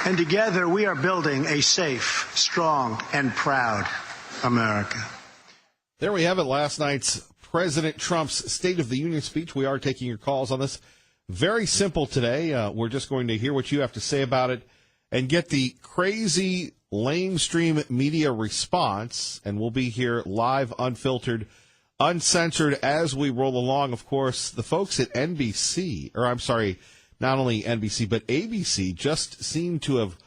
And together we are building a safe, strong, and proud America. There we have it, last night's President Trump's State of the Union speech. We are taking your calls on this. Very simple today. We're just going to hear what you have to say about it and get the crazy lamestream media response. And we'll be here live, unfiltered, uncensored as we roll along. Of course, the folks at NBC, or I'm sorry, not only NBC, but ABC just seem to have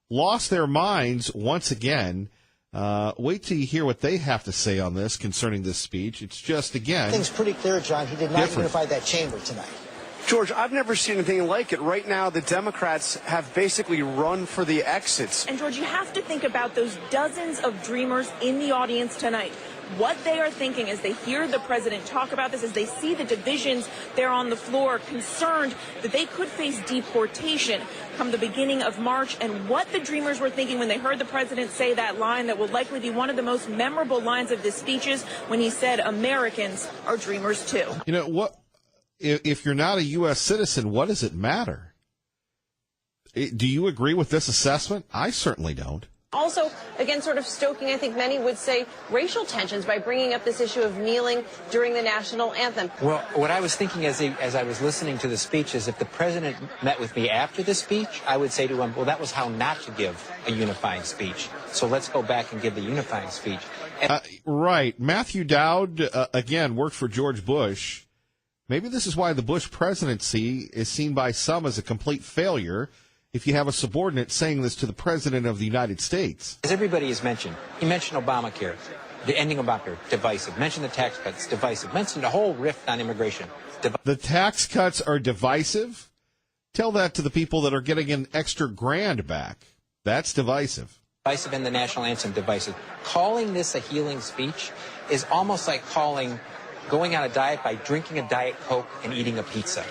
lost their minds once again. Wait till you hear what they have to say on this concerning this speech. It's just, again, I think it's pretty clear, John, he did not unify that chamber tonight. George, I've never seen anything like it. Right now, the Democrats have basically run for the exits. And, George, you have to think about those dozens of Dreamers in the audience tonight. What they are thinking as they hear the president talk about this, as they see the divisions there on the floor, concerned that they could face deportation come the beginning of March, and what the Dreamers were thinking when they heard the president say that line that will likely be one of the most memorable lines of his speeches when he said, "Americans are dreamers too." You know, what if you're not a U.S. citizen, what does it matter? Do you agree with this assessment? I certainly don't. Also, again, sort of stoking, I think many would say, racial tensions by bringing up this issue of kneeling during the national anthem. Well, what I was thinking as I was listening to the speech is if the president met with me after the speech, I would say to him, well, that was how not to give a unifying speech. So let's go back and give the unifying speech. Right. Matthew Dowd, again, worked for George Bush. Maybe this is why the Bush presidency is seen by some as a complete failure, if you have a subordinate saying this to the President of the United States. As everybody has mentioned, he mentioned Obamacare, the ending Obamacare, divisive. Mentioned the tax cuts, divisive. Mentioned the whole rift on immigration. The tax cuts are divisive? Tell that to the people that are getting an extra grand back. That's divisive. Divisive and the national anthem, divisive. Calling this a healing speech is almost like going on a diet by drinking a Diet Coke and eating a pizza.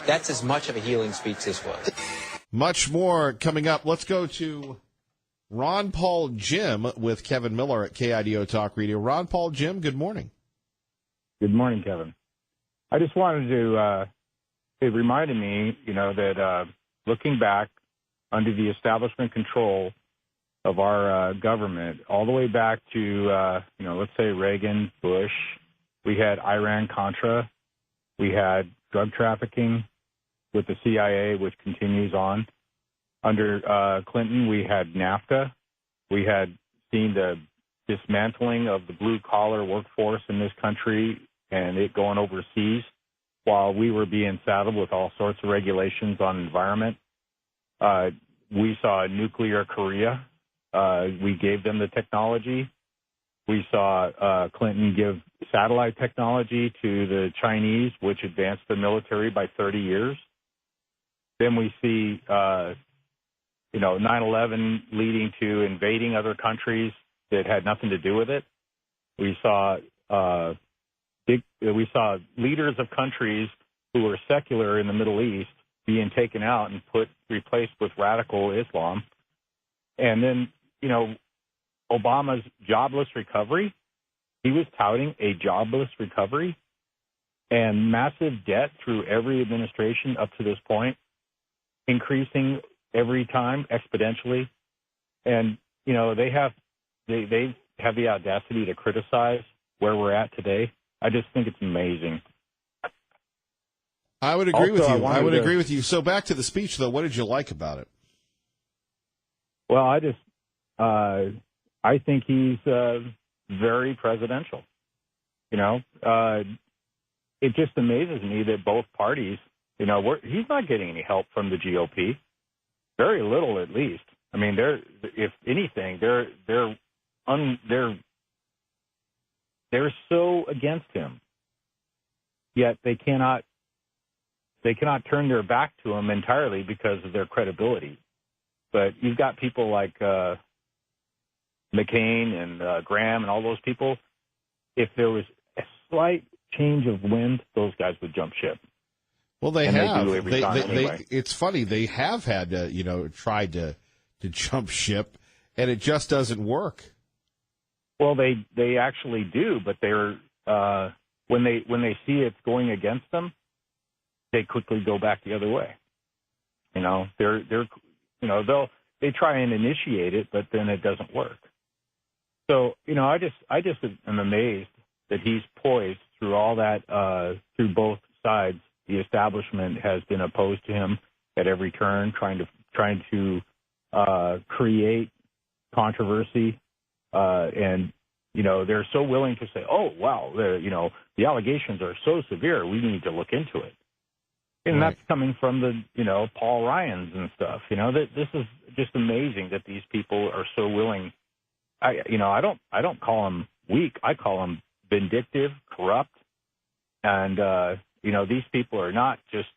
That's as much of a healing speech as was. Much more coming up. Let's go to Ron Paul Jim with Kevin Miller at KIDO Talk Radio. Ron Paul Jim, good morning. Good morning, Kevin. I just wanted to, it reminded me, that looking back under the establishment control of our government, all the way back to, let's say Reagan, Bush, we had Iran-Contra, we had drug trafficking with the CIA, which continues on. Under Clinton, we had NAFTA. We had seen the dismantling of the blue-collar workforce in this country and it going overseas while we were being saddled with all sorts of regulations on environment. We saw nuclear Korea. We gave them the technology. We saw Clinton give satellite technology to the Chinese, which advanced the military by 30 years. Then we see, 9/11 leading to invading other countries that had nothing to do with it. We saw leaders of countries who were secular in the Middle East being taken out and replaced with radical Islam. And then, Obama's jobless recovery, he was touting a jobless recovery and massive debt through every administration up to this point, increasing every time exponentially. And, they have the audacity to criticize where we're at today. I just think it's amazing. I would agree with you. I would agree with you. So back to the speech, though, what did you like about it? Well, I think he's very presidential. It just amazes me that both parties, he's not getting any help from the GOP, very little at least. I mean, if anything, they're so against him, yet they cannot turn their back to him entirely because of their credibility. But you've got people like McCain and Graham and all those people. If there was a slight change of wind, those guys would jump ship. Well, they and have. They do every time anyway. It's funny. They have had to, tried to jump ship, and it just doesn't work. Well, they actually do, but they're when they see it's going against them, they quickly go back the other way. They'll they try and initiate it, but then it doesn't work. So, I just am amazed that he's poised through all that, through both sides. The establishment has been opposed to him at every turn, trying to create controversy, and they're so willing to say, "Oh, wow, the allegations are so severe, we need to look into it." And right. That's coming from the Paul Ryans and stuff. This is just amazing that these people are so willing. I don't call them weak. I call them vindictive, corrupt, and these people are not just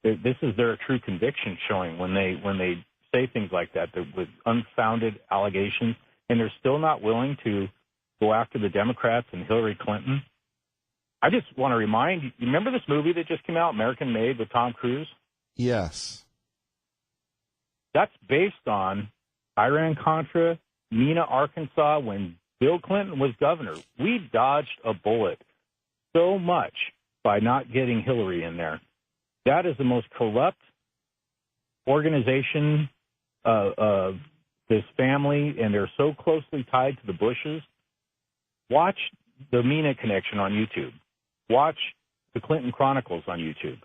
this is their true conviction showing when they say things like that with unfounded allegations, and they're still not willing to go after the Democrats and Hillary Clinton. I just want to remind you, remember this movie that just came out, American Made, with Tom Cruise? Yes. That's based on Iran-Contra, Mena, Arkansas, when Bill Clinton was governor. We dodged a bullet so much by not getting Hillary in there. That is the most corrupt organization of this family, and they're so closely tied to the Bushes. Watch the Mena Connection on YouTube. Watch the Clinton Chronicles on YouTube.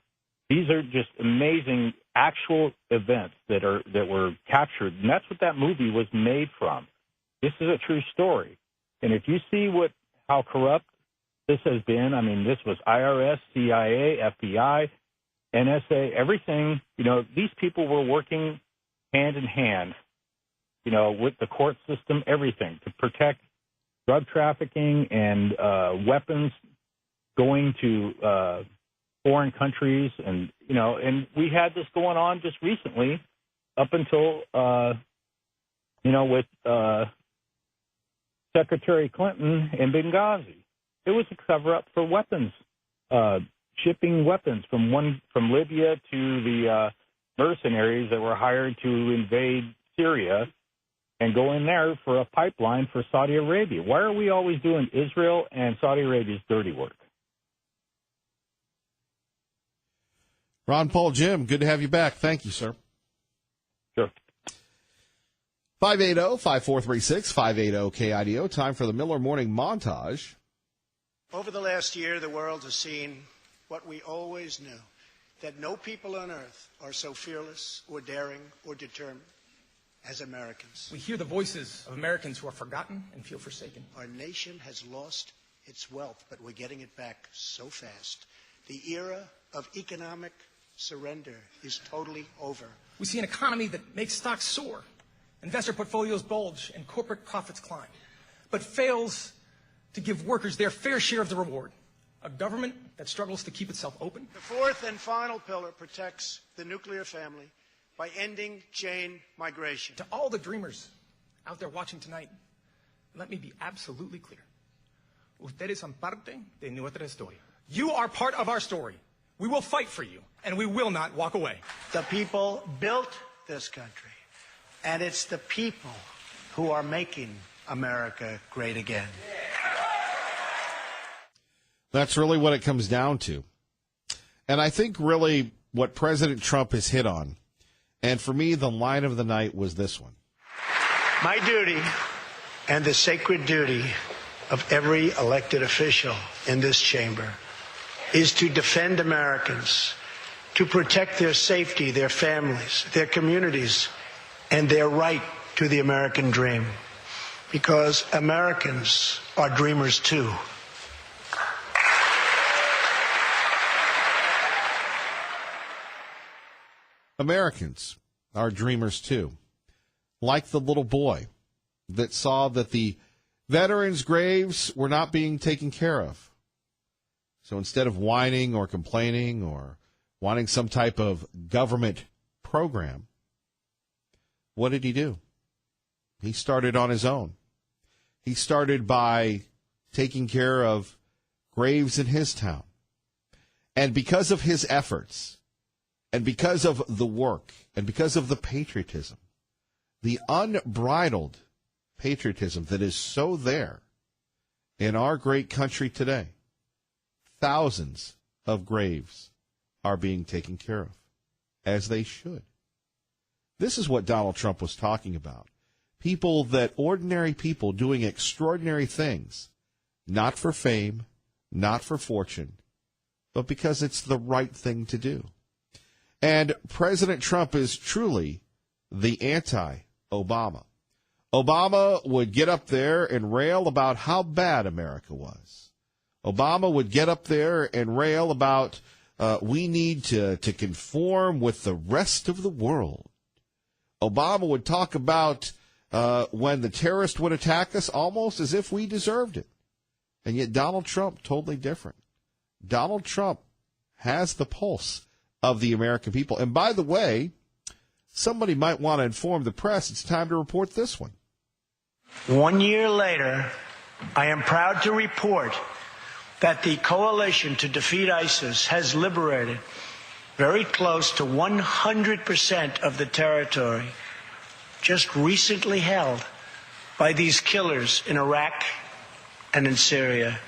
These are just amazing actual events that were captured, and that's what that movie was made from. This is a true story. And if you see how corrupt this has been, I mean, this was IRS, CIA, FBI, NSA, everything. These people were working hand in hand, with the court system, everything, to protect drug trafficking and weapons going to foreign countries. And, and we had this going on just recently up until, with Secretary Clinton in Benghazi. It was a cover-up for weapons, shipping weapons from Libya to the mercenaries that were hired to invade Syria and go in there for a pipeline for Saudi Arabia. Why are we always doing Israel and Saudi Arabia's dirty work? Ron Paul, Jim, good to have you back. Thank you, sir. Sure. 580-5436, 580-KIDO. Time for the Miller Morning Montage. Over the last year, the world has seen what we always knew, that no people on earth are so fearless or daring or determined as Americans. We hear the voices of Americans who are forgotten and feel forsaken. Our nation has lost its wealth, but we're getting it back so fast. The era of economic surrender is totally over. We see an economy that makes stocks soar, investor portfolios bulge, and corporate profits climb, but fails to give workers their fair share of the reward. A government that struggles to keep itself open. The fourth and final pillar protects the nuclear family by ending chain migration. To all the dreamers out there watching tonight, let me be absolutely clear. Ustedes son parte de nuestra historia. You are part of our story. We will fight for you, and we will not walk away. The people built this country, and it's the people who are making America great again. That's really what it comes down to. And I think really what President Trump has hit on, and for me, the line of the night was this one. My duty and the sacred duty of every elected official in this chamber is to defend Americans, to protect their safety, their families, their communities, and their right to the American dream. Because Americans are dreamers too. Americans are dreamers too. Like the little boy that saw that the veterans' graves were not being taken care of. So instead of whining or complaining or wanting some type of government program, what did he do? He started on his own. He started by taking care of graves in his town. And because of his efforts, and because of the work, and because of the patriotism, the unbridled patriotism that is so there in our great country today, thousands of graves are being taken care of, as they should. This is what Donald Trump was talking about. Ordinary people doing extraordinary things, not for fame, not for fortune, but because it's the right thing to do. And President Trump is truly the anti-Obama. Obama would get up there and rail about how bad America was. Obama would get up there and rail about we need to conform with the rest of the world. Obama would talk about when the terrorists would attack us almost as if we deserved it. And yet Donald Trump, totally different. Donald Trump has the pulse of the American people. And by the way, somebody might want to inform the press it's time to report this one. 1 year later, I am proud to report that the coalition to defeat ISIS has liberated very close to 100% of the territory just recently held by these killers in Iraq and in Syria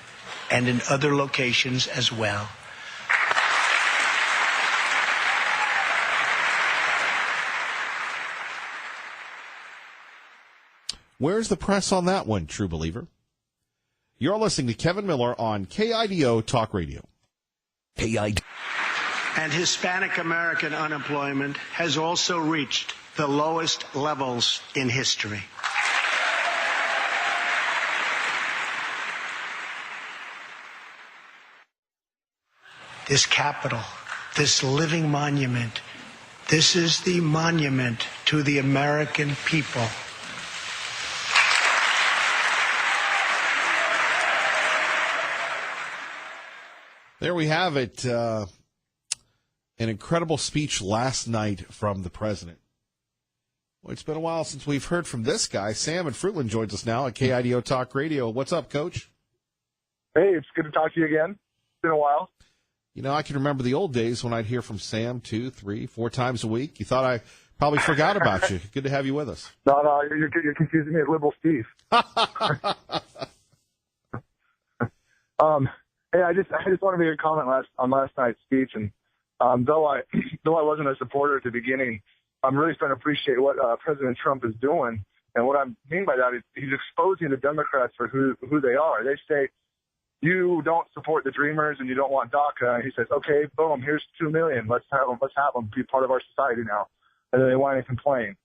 and in other locations as well. Where's the press on that one, true believer? You're listening to Kevin Miller on KIDO Talk Radio. And Hispanic American unemployment has also reached the lowest levels in history. This Capitol, this living monument, this is the monument to the American people. There we have it. An incredible speech last night from the president. Well, it's been a while since we've heard from this guy. Sam in Fruitland joins us now at KIDO Talk Radio. What's up, Coach? Hey, it's good to talk to you again. It's been a while. You know, I can remember the old days when I'd hear from Sam 2, 3, 4 times a week. You thought I probably forgot about you. Good to have you with us. No, you're confusing me with Liberal Steve. Hey, I just wanted to make a comment on last night's speech, and though I wasn't a supporter at the beginning, I'm really starting to appreciate what President Trump is doing, and what I mean by that is he's exposing the Democrats for who they are. They say you don't support the Dreamers and you don't want DACA, and he says, okay, boom, here's 2 million. Let's have them be part of our society now, and then they whine and complain.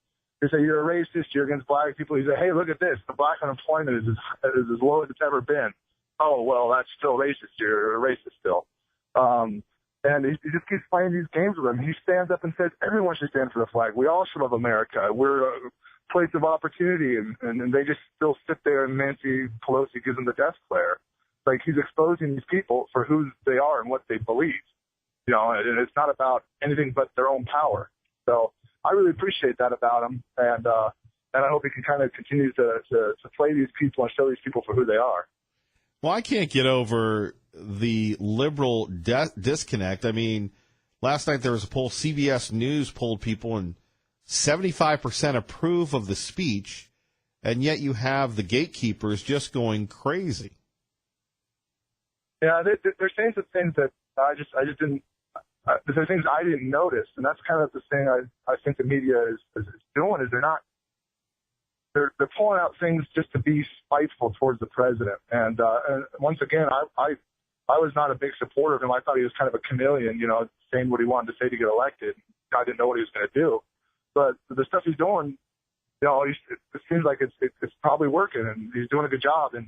They say you're a racist, you're against black people. He say, hey, look at this, the black unemployment is as low as it's ever been. Oh, well, that's still racist. You're a racist still. And he just keeps playing these games with them. He stands up and says, everyone should stand for the flag. We all should love America. We're a place of opportunity. And they just still sit there and Nancy Pelosi gives them the death glare. Like he's exposing these people for who they are and what they believe. You know, and it's not about anything but their own power. So I really appreciate that about him. And I hope he can kind of continue to play these people and show these people for who they are. Well, I can't get over the liberal disconnect. I mean, last night there was a poll, CBS News polled people, and 75% approve of the speech, and yet you have the gatekeepers just going crazy. Yeah, they're saying some things that I just didn't. There are things I didn't notice, and that's kind of the thing I think the media is doing. Is they're pulling out things just to be spiteful towards the president. And once again, I was not a big supporter of him. I thought he was kind of a chameleon, you know, saying what he wanted to say to get elected. I didn't know what he was going to do. But the stuff he's doing, you know, it seems like it's probably working, and he's doing a good job. And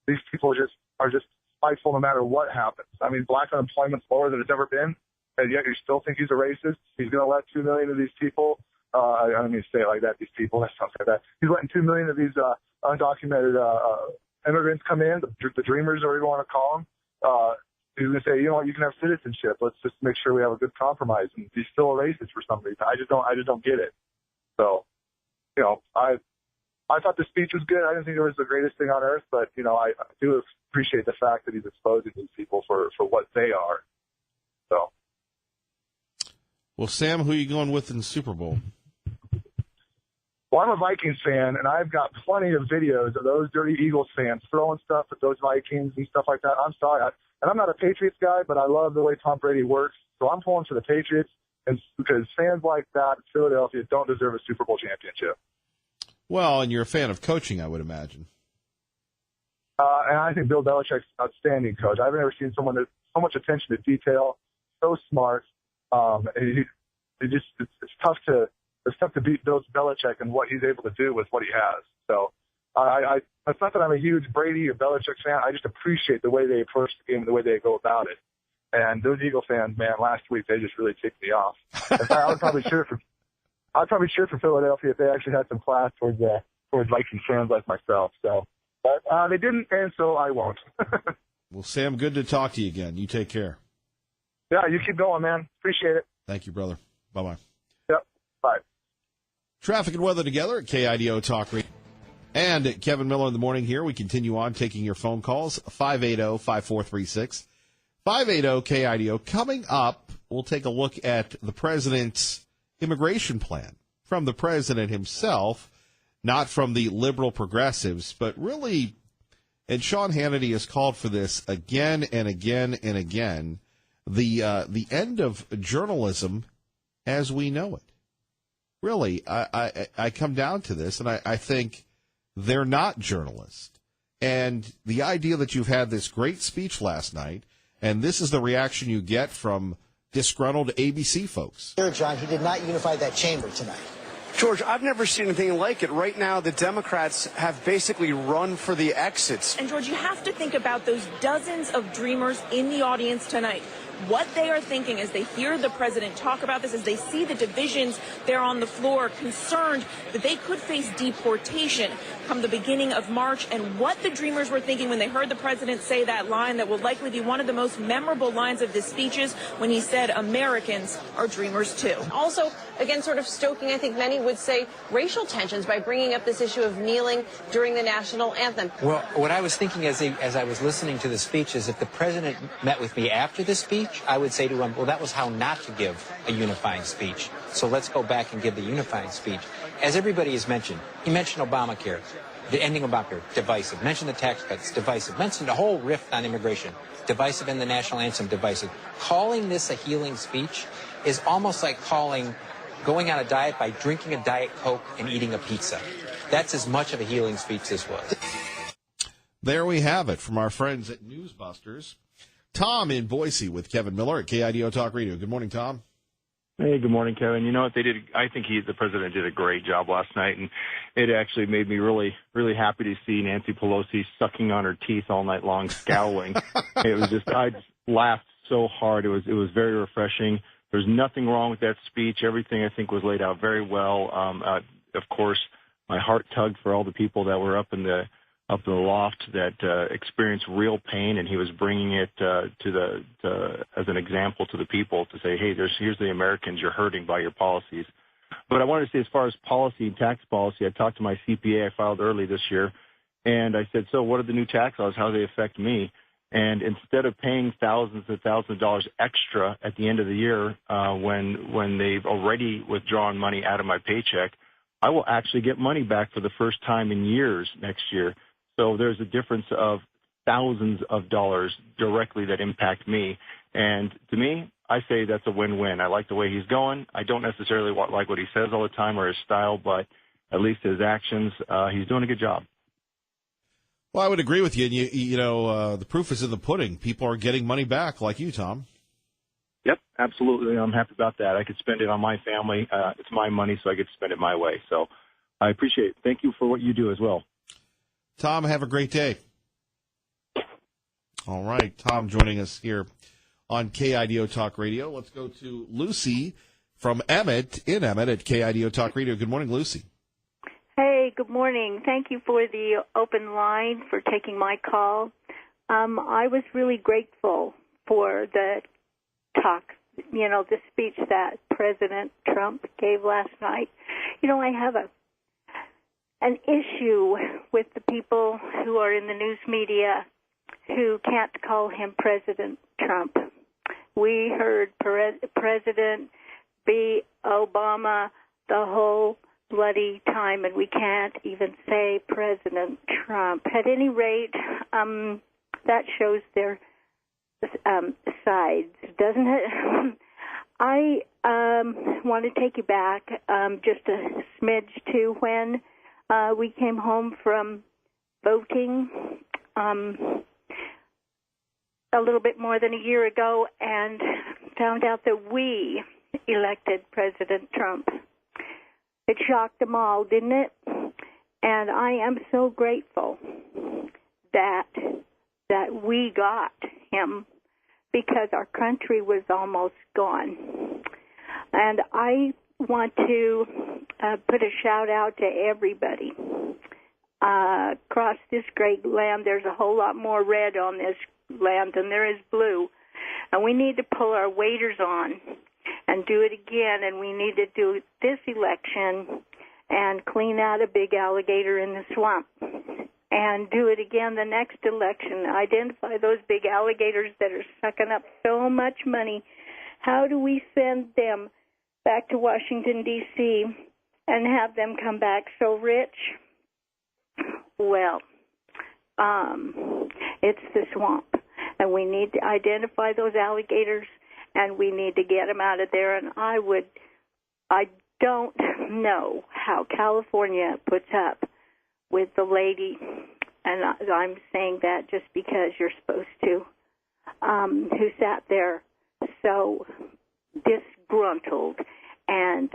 these people are just spiteful no matter what happens. I mean, black unemployment's lower than it's ever been, and yet you still think he's a racist. He's going to let 2 million of these people. I don't mean to say it like that, these people. That sounds like that. He's letting 2 million of these undocumented immigrants come in, the Dreamers, or whatever you want to call them. He's going to say, you know what, you can have citizenship. Let's just make sure we have a good compromise. And he's still a racist for some reason. I just don't get it. So, you know, I thought the speech was good. I didn't think it was the greatest thing on earth, but, you know, I do appreciate the fact that he's exposing these people for what they are. So. Well, Sam, who are you going with in the Super Bowl? Well, I'm a Vikings fan, and I've got plenty of videos of those dirty Eagles fans throwing stuff at those Vikings and stuff like that. I'm sorry. And I'm not a Patriots guy, but I love the way Tom Brady works. So I'm pulling for the Patriots. And because fans like that in Philadelphia don't deserve a Super Bowl championship. Well, and you're a fan of coaching, I would imagine. And I think Bill Belichick's an outstanding coach. I've never seen someone that so much attention to detail, so smart. It's tough to beat Bill Belichick and what he's able to do with what he has. So it's not that I'm a huge Brady or Belichick fan. I just appreciate the way they approach the game and the way they go about it. And those Eagle fans, man, last week they just really ticked me off. In fact, I'd probably cheer for Philadelphia if they actually had some class towards Vikings fans like myself. So, but they didn't, and so I won't. Well, Sam, good to talk to you again. You take care. Yeah, you keep going, man. Appreciate it. Thank you, brother. Bye-bye. Yep. Bye. Traffic and weather together at KIDO Talk Radio. And Kevin Miller in the morning here. We continue on taking your phone calls, 580-5436. 580-KIDO. Coming up, we'll take a look at the president's immigration plan from the president himself, not from the liberal progressives, but really, and Sean Hannity has called for this again and again and again, the end of journalism as we know it. Really, I come down to this, and I think they're not journalists. And the idea that you've had this great speech last night, and this is the reaction you get from disgruntled ABC folks. Sir, John, he did not unify that chamber tonight. George, I've never seen anything like it. Right now, the Democrats have basically run for the exits. And, George, you have to think about those dozens of dreamers in the audience tonight. What they are thinking as they hear the president talk about this, as they see the divisions there on the floor, concerned that they could face deportation come the beginning of March, and what the dreamers were thinking when they heard the president say that line that will likely be one of the most memorable lines of his speeches when he said, Americans are dreamers too. Also, again, sort of stoking, I think many would say, racial tensions by bringing up this issue of kneeling during the national anthem. Well, what I was thinking as I was listening to the speech is if the president met with me after the speech, I would say to him, well, that was how not to give a unifying speech. So let's go back and give the unifying speech. As everybody has mentioned, he mentioned Obamacare, the ending of Obamacare, divisive. Mentioned the tax cuts, divisive. Mentioned the whole rift on immigration, divisive, and the national anthem, divisive. Calling this a healing speech is almost like going on a diet by drinking a Diet Coke and eating a pizza. That's as much of a healing speech this was. There we have it from our friends at Newsbusters. Tom in Boise with Kevin Miller at KIDO Talk Radio. Good morning, Tom. Hey, good morning, Kevin. You know what they did? I think the president did a great job last night, and it actually made me really, really happy to see Nancy Pelosi sucking on her teeth all night long, scowling. I just laughed so hard. It was very refreshing. There's nothing wrong with that speech. Everything I think was laid out very well. Of course, my heart tugged for all the people that were up in the loft that experienced real pain, and he was bringing it as an example to the people to say, hey, here's the Americans you're hurting by your policies. But I wanted to say, as far as policy and tax policy, I talked to my CPA. I filed early this year, and I said, so what are the new tax laws? How do they affect me? And instead of paying thousands and thousands of dollars extra at the end of the year when they've already withdrawn money out of my paycheck, I will actually get money back for the first time in years next year. So there's a difference of thousands of dollars directly that impact me. And to me, I say that's a win-win. I like the way he's going. I don't necessarily like what he says all the time or his style, but at least his actions, he's doing a good job. Well, I would agree with you. And you know, the proof is in the pudding. People are getting money back like you, Tom. Yep, absolutely. I'm happy about that. I could spend it on my family. It's my money, so I get to spend it my way. So I appreciate it. Thank you for what you do as well. Tom, have a great day. All right, Tom joining us here on KIDO Talk Radio. Let's go to Lucy from Emmett at KIDO Talk Radio. Good morning, Lucy. Hey, good morning. Thank you for the open line, for taking my call. I was really grateful for the talk, the speech that President Trump gave last night. I have an issue with the people who are in the news media who can't call him President Trump. We heard President B. Obama the whole bloody time, and we can't even say President Trump. At any rate, that shows their sides, doesn't it? I want to take you back just a smidge to when we came home from voting a little bit more than a year ago and found out that we elected President Trump. It shocked them all, didn't it? And I am so grateful that we got him, because our country was almost gone. And I want to put a shout out to everybody. Across this great land, there's a whole lot more red on this land than there is blue. And we need to pull our waders on and do it again. And we need to do this election and clean out a big alligator in the swamp. And do it again the next election. Identify those big alligators that are sucking up so much money. How do we send them back to Washington, D.C. and have them come back so rich? Well, it's the swamp. And we need to identify those alligators, and we need to get them out of there. And I don't know how California puts up with the lady, and I'm saying that just because you're supposed to, who sat there so disgruntled and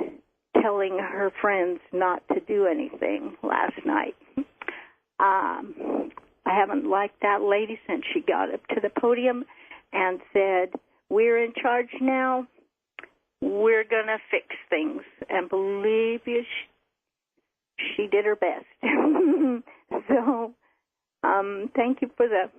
telling her friends not to do anything last night. I haven't liked that lady since she got up to the podium and said, "We're in charge now. We're going to fix things." And believe you, she did her best. So, thank you for the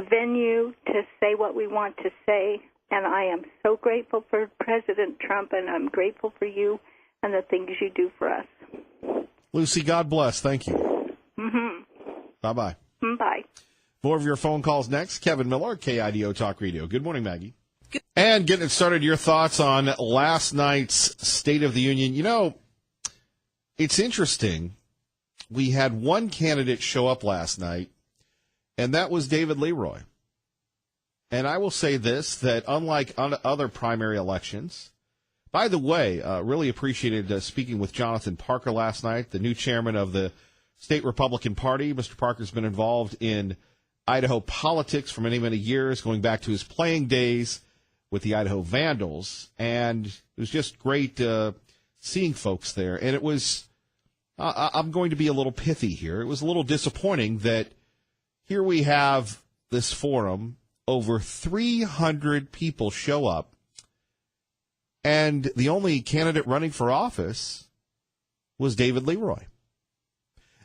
venue to say what we want to say. And I am so grateful for President Trump, and I'm grateful for you and the things you do for us. Lucy, God bless. Thank you. Mm-hmm. Bye-bye. Bye. More of your phone calls next. Kevin Miller, KIDO Talk Radio. Good morning, Maggie. And getting it started, your thoughts on last night's State of the Union. You know, it's interesting. We had one candidate show up last night, and that was David Leroy. And I will say this, that unlike other primary elections, by the way, really appreciated speaking with Jonathan Parker last night, the new chairman of the State Republican Party. Mr. Parker's been involved in Idaho politics for many, many years, going back to his playing days with the Idaho Vandals. And it was just great seeing folks there. And it was, I'm going to be a little pithy here, it was a little disappointing that here we have this forum, over 300 people show up, and the only candidate running for office was David Leroy.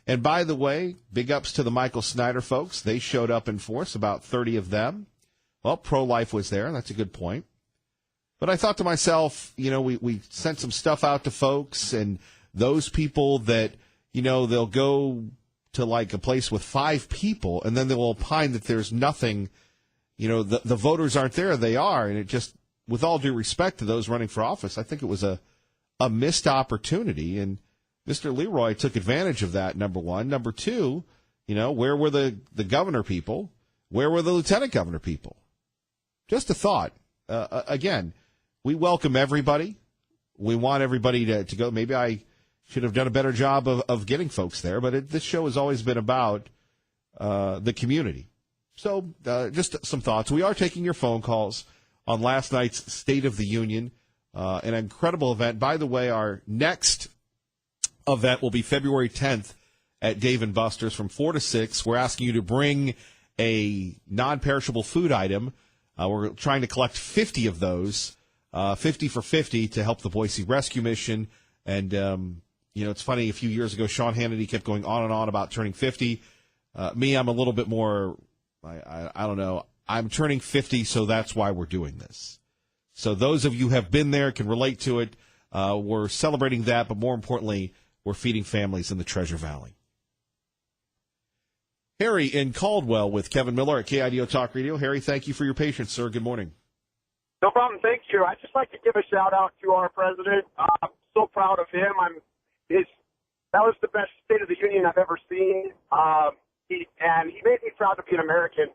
And by the way, big ups to the Michael Snyder folks. They showed up in force, about 30 of them. Well, pro-life was there. That's a good point. But I thought to myself, you know, we sent some stuff out to folks, and those people that, you know, they'll go to like a place with 5 people, and then they'll opine that there's nothing, you know, the voters aren't there. They are. And it just, with all due respect to those running for office, I think it was a missed opportunity. And Mr. Leroy took advantage of that, number one. Number two, you know, where were the governor people? Where were the lieutenant governor people? Just a thought. Again, we welcome everybody. We want everybody to go. Maybe I should have done a better job of getting folks there, but this show has always been about the community. So just some thoughts. We are taking your phone calls on last night's State of the Union, an incredible event. By the way, our next event will be February 10th at Dave & Buster's from 4 to 6. We're asking you to bring a non-perishable food item. We're trying to collect 50 of those, 50 for 50 to help the Boise Rescue Mission. And, you know, it's funny, a few years ago, Sean Hannity kept going on and on about turning 50. Me, I'm a little bit more, I don't know. I'm turning 50, so that's why we're doing this. So those of you who have been there can relate to it. We're celebrating that, but more importantly, we're feeding families in the Treasure Valley. Harry in Caldwell with Kevin Miller at KIDO Talk Radio. Harry, thank you for your patience, sir. Good morning. No problem. Thank you. I'd just like to give a shout-out to our president. I'm so proud of him. That was the best State of the Union I've ever seen. He made me proud to be an American.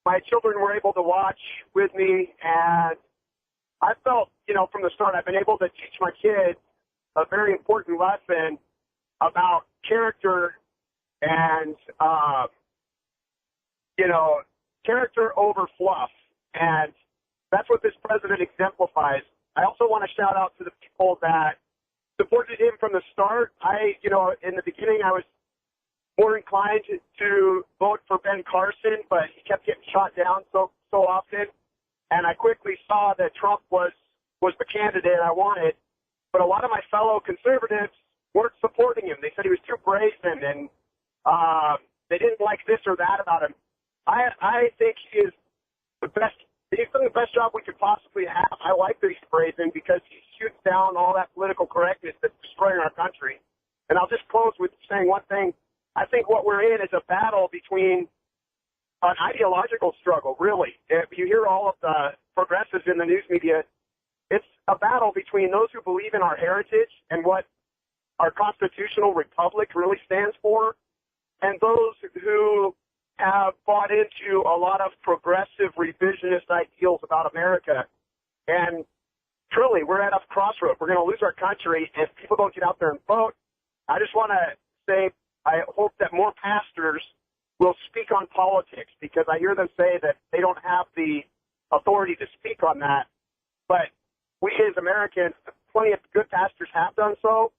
my children were able to watch with me, and I felt, from the start, I've been able to teach my kids a very important lesson about character and, character over fluff. And that's what this president exemplifies. I also want to shout out to the people that supported him from the start. In the beginning, I was more inclined to vote for Ben Carson, but he kept getting shot down so often. And I quickly saw that Trump was the candidate I wanted. But a lot of my fellow conservatives weren't supporting him. They said he was too brazen, and they didn't like this or that about him. I think he is the best. He's done the best job we could possibly have. I like that he's brazen because he shoots down all that political correctness that's destroying our country. And I'll just close with saying one thing. I think what we're in is a battle between an ideological struggle, really. If you hear all of the progressives in the news media, it's a battle between those who believe in our heritage and what our constitutional republic really stands for, and those who have bought into a lot of progressive revisionist ideals about America. And truly, we're at a crossroad. We're going to lose our country if people don't get out there and vote. I just want to say I hope that more pastors will speak on politics, because I hear them say that they don't have the authority to speak on that. But we as Americans, plenty of good pastors have done so,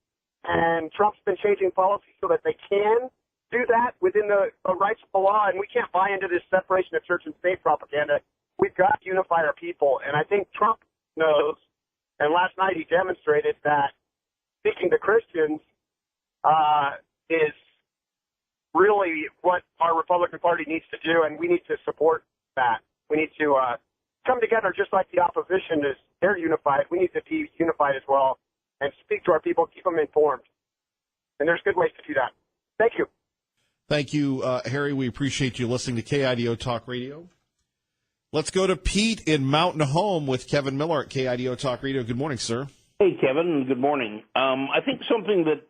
and Trump's been changing policy so that they can do that within the rights of the law, and we can't buy into this separation of church and state propaganda. We've got to unify our people, and I think Trump knows, and last night he demonstrated that speaking to Christians is really what our Republican Party needs to do, and we need to support that. We need to come together just like the opposition is. They're unified. We need to be unified as well and speak to our people, keep them informed. And there's good ways to do that. Thank you. Thank you, Harry. We appreciate you listening to KIDO Talk Radio. Let's go to Pete in Mountain Home with Kevin Miller at KIDO Talk Radio. Good morning, sir. Hey, Kevin. Good morning. I think something that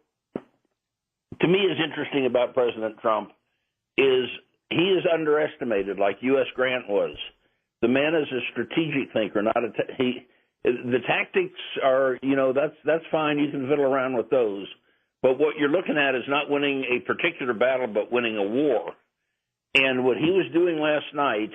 to me is interesting about President Trump is he is underestimated like U.S. Grant was. The man is a strategic thinker, not the tactics are, that's fine. You can fiddle around with those. But what you're looking at is not winning a particular battle, but winning a war. And what he was doing last night,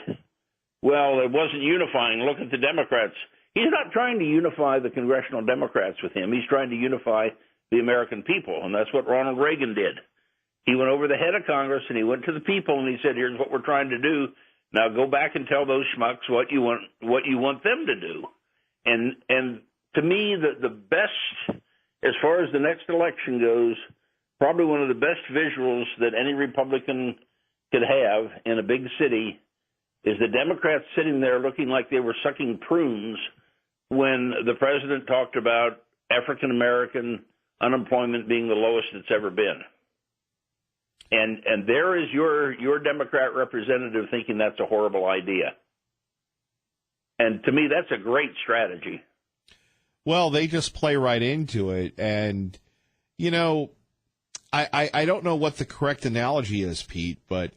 well, it wasn't unifying. Look at the Democrats. He's not trying to unify the congressional Democrats with him. He's trying to unify the American people, and that's what Ronald Reagan did. He went over the head of Congress, and he went to the people, and he said, here's what we're trying to do. Now go back and tell those schmucks what you want them to do. And to me, the best, as far as the next election goes, probably one of the best visuals that any Republican could have in a big city is the Democrats sitting there looking like they were sucking prunes when the president talked about African-American unemployment being the lowest it's ever been. And there is your Democrat representative thinking that's a horrible idea. And to me, that's a great strategy. Well, they just play right into it. And, I don't know what the correct analogy is, Pete, but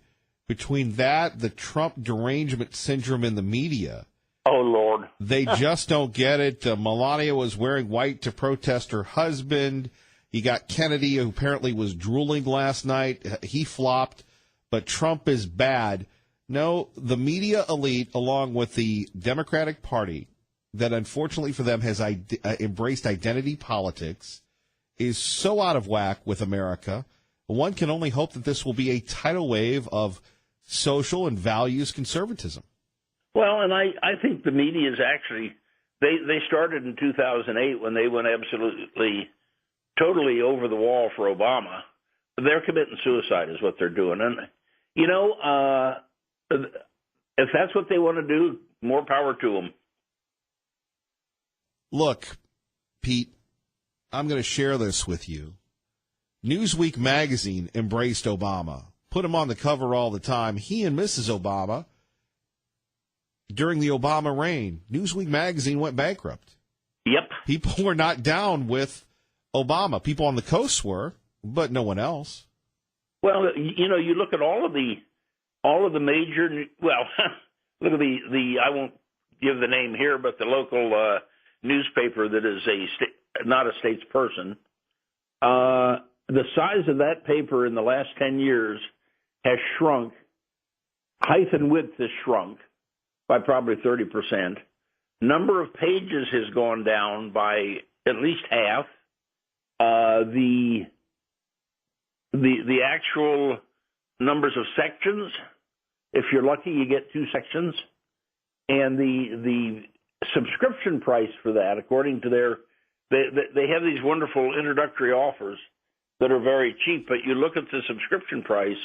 between that, the Trump derangement syndrome in the media. Oh, Lord. They just don't get it. Melania was wearing white to protest her husband. You got Kennedy, who apparently was drooling last night. He flopped. But Trump is bad. No, the media elite, along with the Democratic Party, that unfortunately for them has embraced identity politics, is so out of whack with America. One can only hope that this will be a tidal wave of social and values conservatism. Well, and I think the media is actually, they started in 2008 when they went absolutely, totally over the wall for Obama. They're committing suicide is what they're doing. And, if that's what they want to do, more power to them. Look, Pete, I'm going to share this with you. Newsweek magazine embraced Obama, put him on the cover all the time. He and Mrs. Obama, during the Obama reign, Newsweek magazine went bankrupt. Yep. People were not down with Obama. People on the coast were, but no one else. Well, you look at all of the major, look at the I won't give the name here, but the local newspaper that is not a statesperson. The size of that paper in the last 10 years has shrunk. Height and width has shrunk by probably 30%. Number of pages has gone down by at least half. The actual numbers of sections, if you're lucky, you get 2 sections. And the subscription price for that, according to they have these wonderful introductory offers that are very cheap, but you look at the subscription price,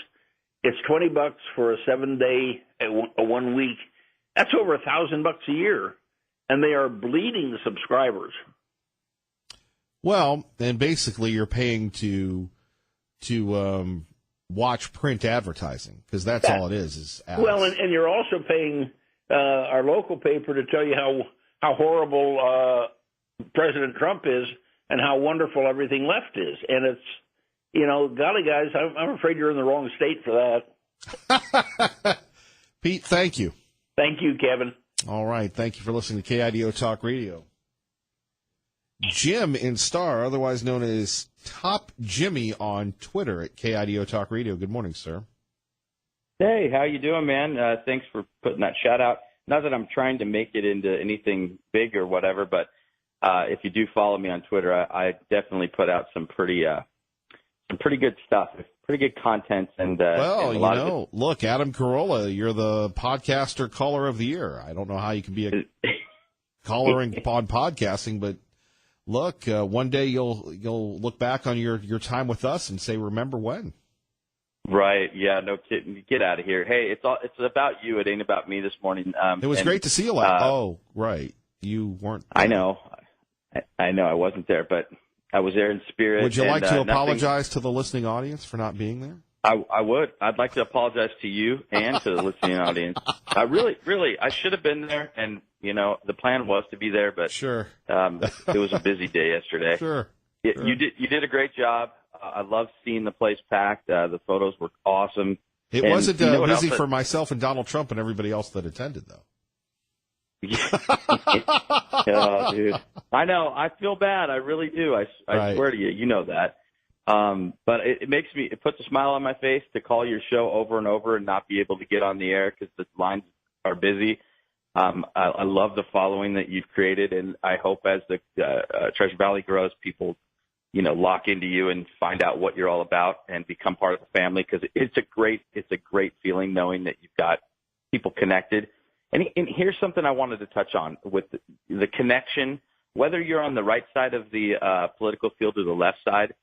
it's $20 for a 7-day, a 1 week. That's over $1,000 a year, and they are bleeding the subscribers. Well, and basically you're paying to watch print advertising, because that's all it is ads. Well, and you're also paying our local paper to tell you how horrible President Trump is and how wonderful everything left is. And it's, golly, guys, I'm afraid you're in the wrong state for that. Pete, thank you. Thank you, Kevin. All right. Thank you for listening to KIDO Talk Radio. Jim in Star, otherwise known as Top Jimmy on Twitter at KIDO Talk Radio. Good morning, sir. Hey, how you doing, man? Thanks for putting that shout out. Not that I'm trying to make it into anything big or whatever, but if you do follow me on Twitter, I definitely put out some pretty good stuff, pretty good content, and look, Adam Carolla, you're the podcaster caller of the year. I don't know how you can be a caller on podcasting, but look, one day you'll look back on your time with us and say, "Remember when?" Right? Yeah. No kidding. Get out of here. Hey, it's about you. It ain't about me this morning. It was great to see you. Oh, right. You weren't there. I know. I wasn't there, but I was there in spirit. Would you like to apologize to the listening audience for not being there? I would. I'd like to apologize to you and to the listening audience. I really, I should have been there, and the plan was to be there, but sure, it was a busy day yesterday. Sure. You did a great job. I loved seeing the place packed. The photos were awesome. It wasn't busy for myself and Donald Trump and everybody else that attended, though. Oh, dude. I know. I feel bad. I really do. I swear to you. You know that. But it puts a smile on my face to call your show over and over and not be able to get on the air because the lines are busy. I love the following that you've created, and I hope as the Treasure Valley grows, people, lock into you and find out what you're all about and become part of the family, because it's a great feeling knowing that you've got people connected. And here's something I wanted to touch on with the connection, whether you're on the right side of the political field or the left side.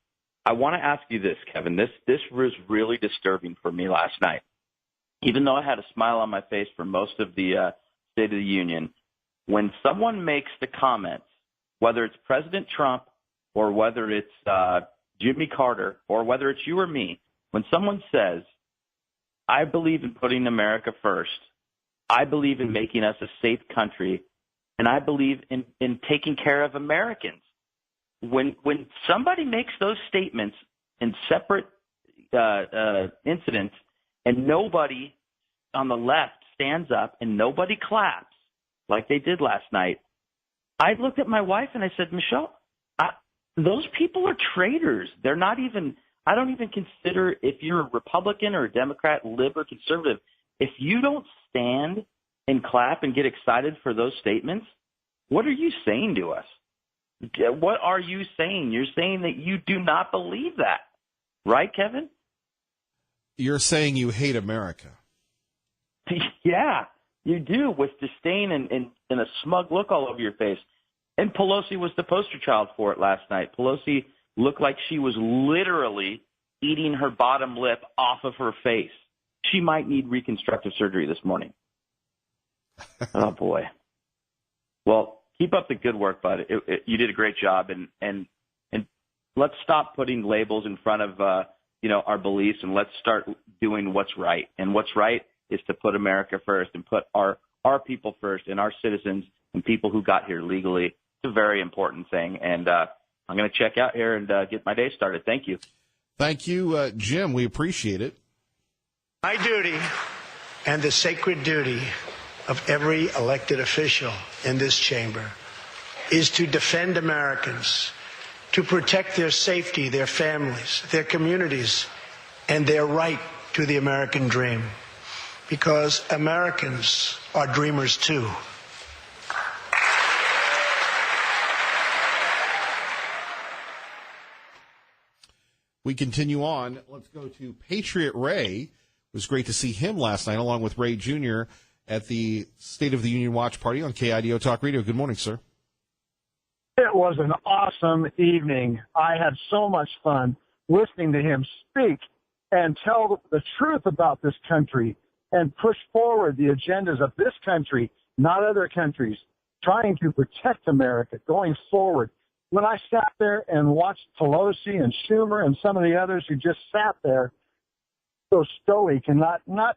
I want to ask you this, Kevin. This was really disturbing for me last night. Even though I had a smile on my face for most of the State of the Union, when someone makes the comments, whether it's President Trump or whether it's Jimmy Carter or whether it's you or me, when someone says, I believe in putting America first, I believe in making us a safe country, and I believe in taking care of Americans. When somebody makes those statements in separate incidents and nobody on the left stands up and nobody claps like they did last night, I looked at my wife and I said, Michelle, those people are traitors. They're not even – I don't even consider if you're a Republican or a Democrat, liberal, conservative, if you don't stand and clap and get excited for those statements, what are you saying to us? What are you saying? You're saying that you do not believe that. Right, Kevin? You're saying you hate America. Yeah, you do, with disdain and a smug look all over your face. And Pelosi was the poster child for it last night. Pelosi looked like she was literally eating her bottom lip off of her face. She might need reconstructive surgery this morning. Oh, boy. Well, keep up the good work, bud. You did a great job, and let's stop putting labels in front of our beliefs, and let's start doing what's right. And what's right is to put America first and put our people first and our citizens and people who got here legally. It's a very important thing, and I'm going to check out here and get my day started. Thank you. Thank you, Jim. We appreciate it. My duty and the sacred duty of every elected official in this chamber is to defend Americans, to protect their safety, their families, their communities, and their right to the American dream. Because Americans are dreamers too. We continue on. Let's go to Patriot Ray. It was great to see him last night, along with Ray Jr. at the State of the Union Watch Party on KIDO Talk Radio. Good morning, sir. It was an awesome evening. I had so much fun listening to him speak and tell the truth about this country and push forward the agendas of this country, not other countries, trying to protect America going forward. When I sat there and watched Pelosi and Schumer and some of the others who just sat there so stoic and not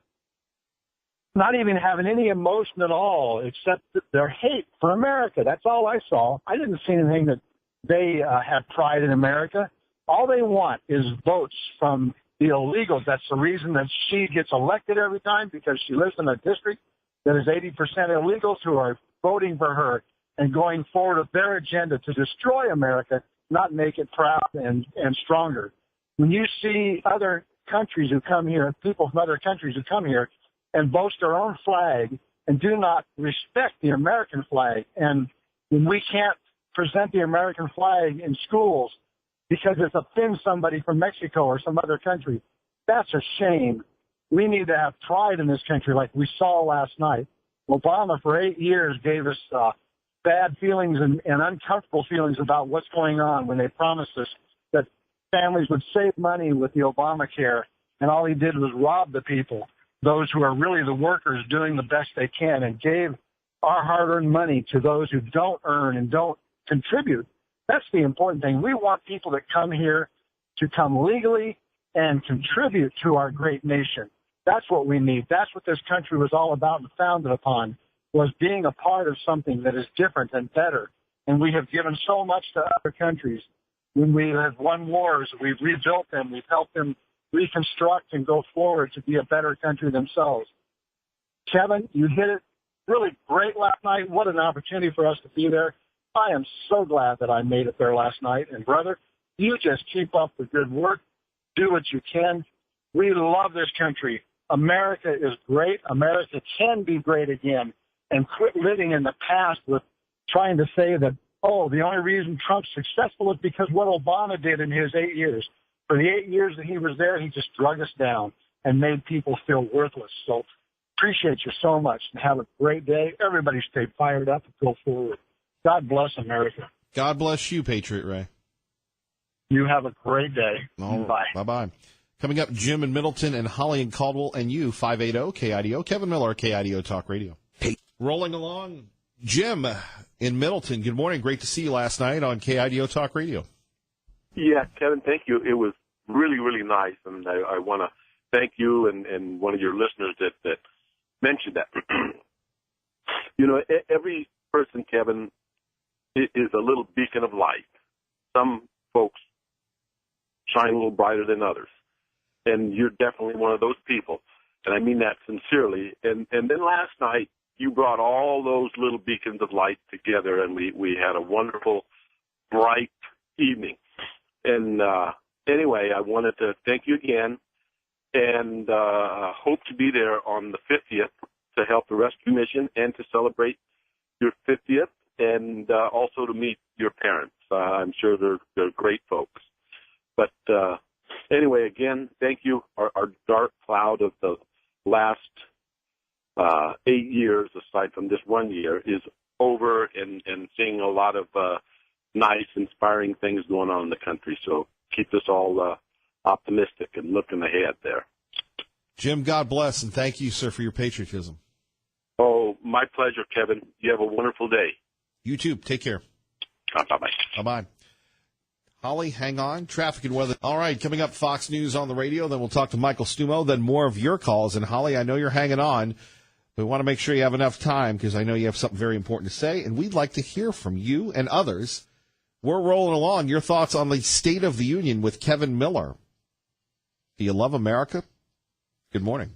even having any emotion at all except their hate for America. That's all I saw. I didn't see anything that they had pride in America. All they want is votes from the illegals. That's the reason that she gets elected every time, because she lives in a district that is 80% illegals who are voting for her and going forward with their agenda to destroy America, not make it proud and stronger. When you see other countries who come here, people from other countries who come here and boast their own flag and do not respect the American flag, and when we can't present the American flag in schools because it offends somebody from Mexico or some other country, that's a shame. We need to have pride in this country like we saw last night. Obama for 8 years gave us bad feelings and uncomfortable feelings about what's going on when they promised us that families would save money with the Obamacare, and all he did was rob the people, those who are really the workers doing the best they can, and gave our hard-earned money to those who don't earn and don't contribute. That's the important thing. We want people that come here to come legally and contribute to our great nation. That's what we need. That's what this country was all about and founded upon, was being a part of something that is different and better. And we have given so much to other countries. When we have won wars, we've rebuilt them. We've helped them reconstruct and go forward to be a better country themselves. Kevin, you hit it really great last night. What an opportunity for us to be there. I am so glad that I made it there last night. And, brother, you just keep up the good work. Do what you can. We love this country. America is great. America can be great again. And quit living in the past with trying to say that, oh, the only reason Trump's successful is because what Obama did in his 8 years. For the 8 years that he was there, he just drug us down and made people feel worthless. So appreciate you so much and have a great day. Everybody stay fired up and go forward. God bless America. God bless you, Patriot Ray. You have a great day. Bye. Bye-bye. Coming up, Jim in Middleton and Holly in Caldwell and you, 580-KIDO. Kevin Miller, KIDO Talk Radio. Rolling along, Jim in Middleton. Good morning. Great to see you last night on KIDO Talk Radio. Yeah, Kevin, thank you. It was really, really nice, and I want to thank you and one of your listeners that mentioned that. You know, every person, Kevin, is a little beacon of light. Some folks shine a little brighter than others, and you're definitely one of those people, and I mean that sincerely. And then last night, you brought all those little beacons of light together, and we had a wonderful, bright evening. And anyway, I wanted to thank you again, and hope to be there on the 50th to help the rescue mission and to celebrate your 50th, and also to meet your parents. I'm sure they're great folks. But anyway, again, thank you. Our dark cloud of the last 8 years, aside from this 1 year, is over, and seeing a lot of nice, inspiring things going on in the country. So keep us all optimistic and looking ahead there. Jim, God bless, and thank you, sir, for your patriotism. Oh, my pleasure, Kevin. You have a wonderful day. You too. Take care. Bye-bye. Bye-bye. Holly, hang on. Traffic and weather. All right, coming up, Fox News on the radio. Then we'll talk to Michael Stumo. Then more of your calls. And, Holly, I know you're hanging on. We want to make sure you have enough time because I know you have something very important to say, and we'd like to hear from you and others. We're rolling along. Your thoughts on the State of the Union with Kevin Miller. Do you love America? Good morning.